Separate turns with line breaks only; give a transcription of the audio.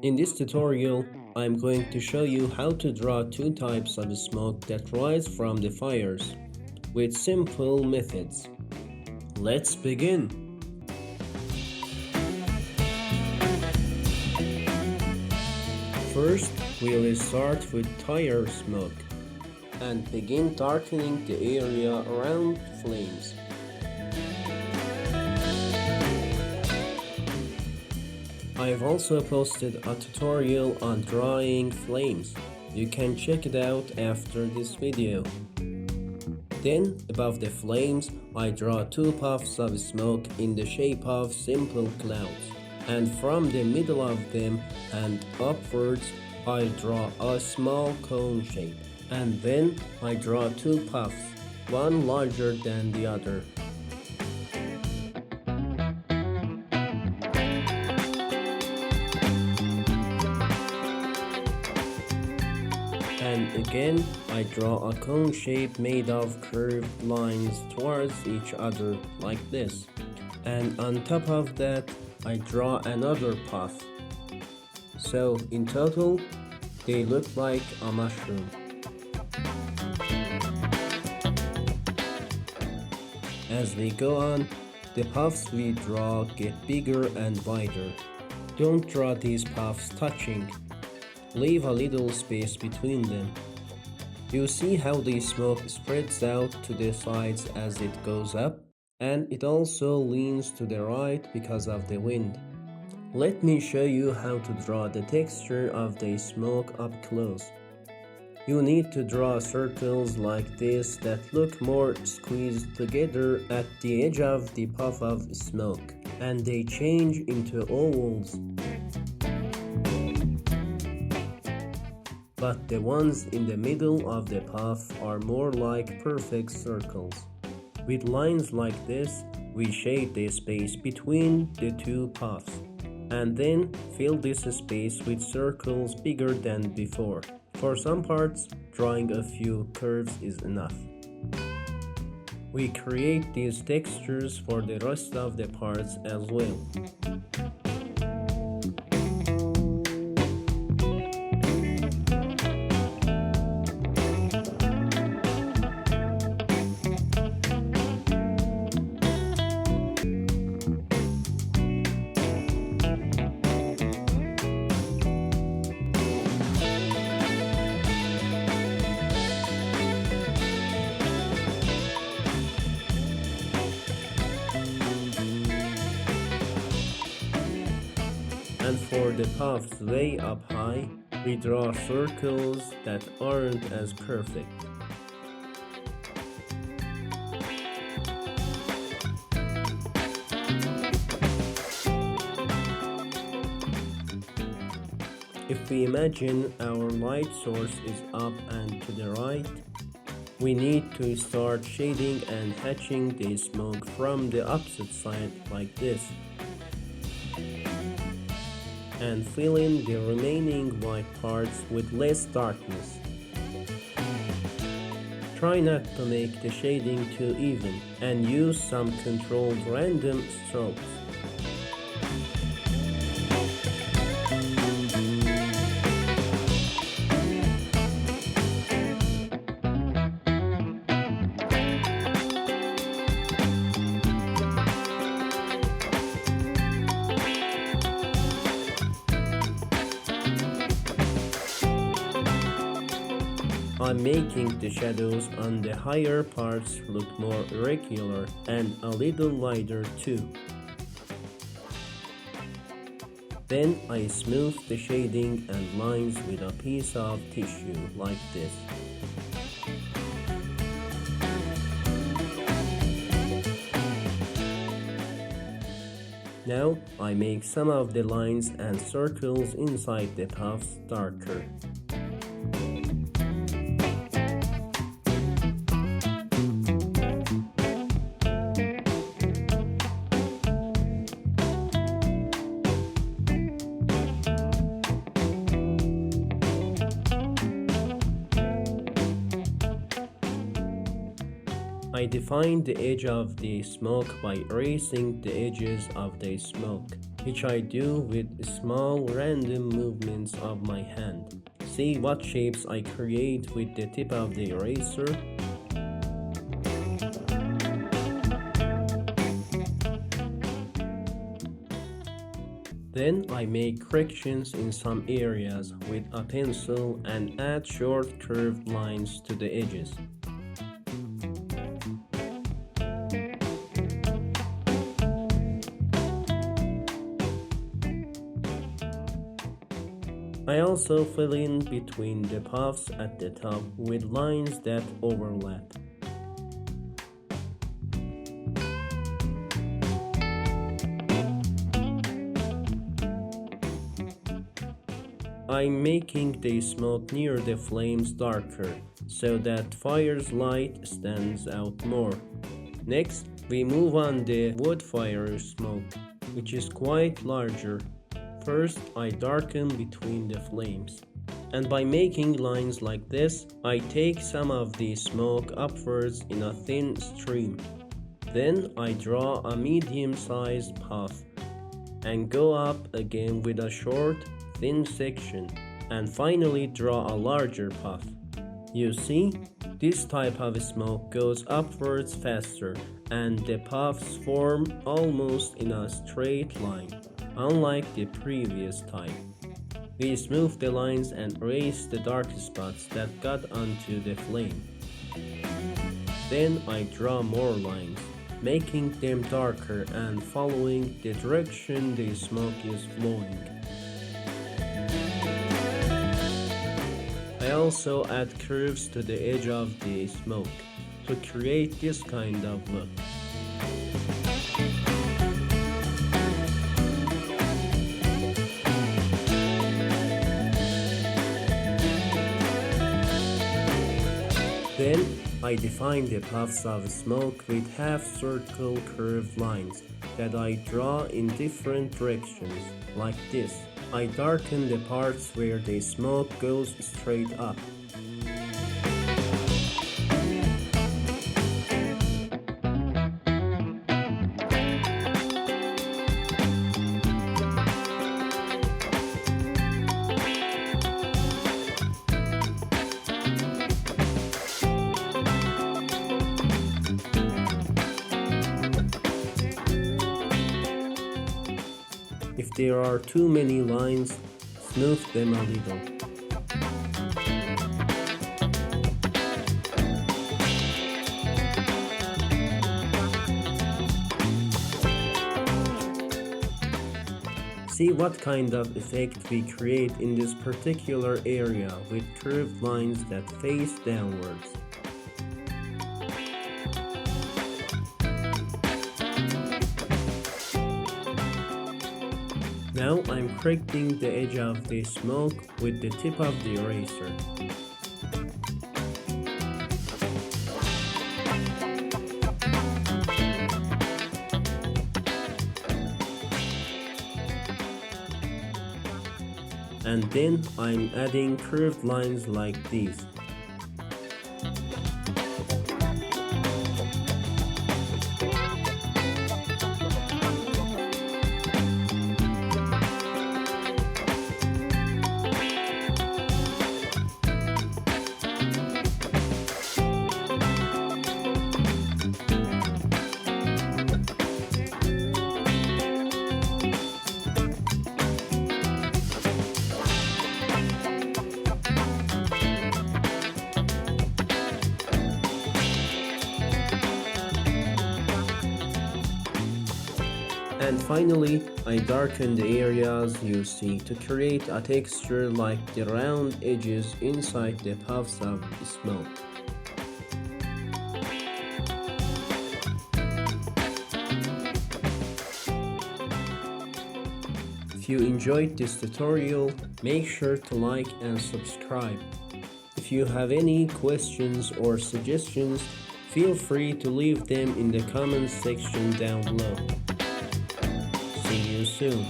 In this tutorial, I'm going to show you how to draw two types of smoke that rise from the fires with simple methods. Let's begin! First, we'll start with tire smoke and begin darkening the area around flames. I've also posted a tutorial on drawing flames. You can check it out after this video. Then, above the flames, I draw two puffs of smoke in the shape of simple clouds. And from the middle of them and upwards, I draw a small cone shape. And then I draw two puffs, one larger than the other. And again, I draw a cone shape made of curved lines towards each other like this. And on top of that, I draw another puff. So in total, they look like a mushroom. As we go on, the puffs we draw get bigger and wider. Don't draw these puffs touching. Leave a little space between them. You see how the smoke spreads out to the sides as it goes up, and it also leans to the right because of the wind. Let me show you how to draw the texture of the smoke up close. You need to draw circles like this that look more squeezed together at the edge of the puff of smoke, and they change into ovals. But the ones in the middle of the puff are more like perfect circles. With lines like this, we shade the space between the two puffs, and then fill this space with circles bigger than before. For some parts, drawing a few curves is enough. We create these textures for the rest of the parts as well. And for the puffs way up high, we draw circles that aren't as perfect. If we imagine our light source is up and to the right, we need to start shading and hatching the smoke from the opposite side like this, and fill in the remaining white parts with less darkness. Try not to make the shading too even and use some controlled random strokes. I'm making the shadows on the higher parts look more irregular and a little lighter too. Then I smooth the shading and lines with a piece of tissue like this. Now I make some of the lines and circles inside the puffs darker. I define the edge of the smoke by erasing the edges of the smoke. which I do with small random movements of my hand. See what shapes I create with the tip of the eraser? Then I make corrections in some areas with a pencil and add short curved lines to the edges. I also fill in between the puffs at the top with lines that overlap. I'm making the smoke near the flames darker so that fire's light stands out more. Next, we move on the wood fire smoke, which is quite larger. First, I darken between the flames. And by making lines like this, I take some of the smoke upwards in a thin stream. Then I draw a medium-sized puff and go up again with a short, thin section, and finally draw a larger puff. You see, this type of smoke goes upwards faster and the puffs form almost in a straight line, unlike the previous type. We smooth the lines and erase the dark spots that got onto the flame. Then I draw more lines, making them darker and following the direction the smoke is flowing. I also add curves to the edge of the smoke to create this kind of look. Then I define the puffs of smoke with half-circle curved lines that I draw in different directions, like this. I darken the parts where the smoke goes straight up. If there are too many lines, smooth them a little. See what kind of effect we create in this particular area with curved lines that face downwards. Now I'm correcting the edge of the smoke with the tip of the eraser. And then I'm adding curved lines like these. And finally, I darken the areas you see to create a texture like the round edges inside the puffs of smoke. If you enjoyed this tutorial, make sure to like and subscribe. If you have any questions or suggestions, feel free to leave them in the comments section down below. See you soon.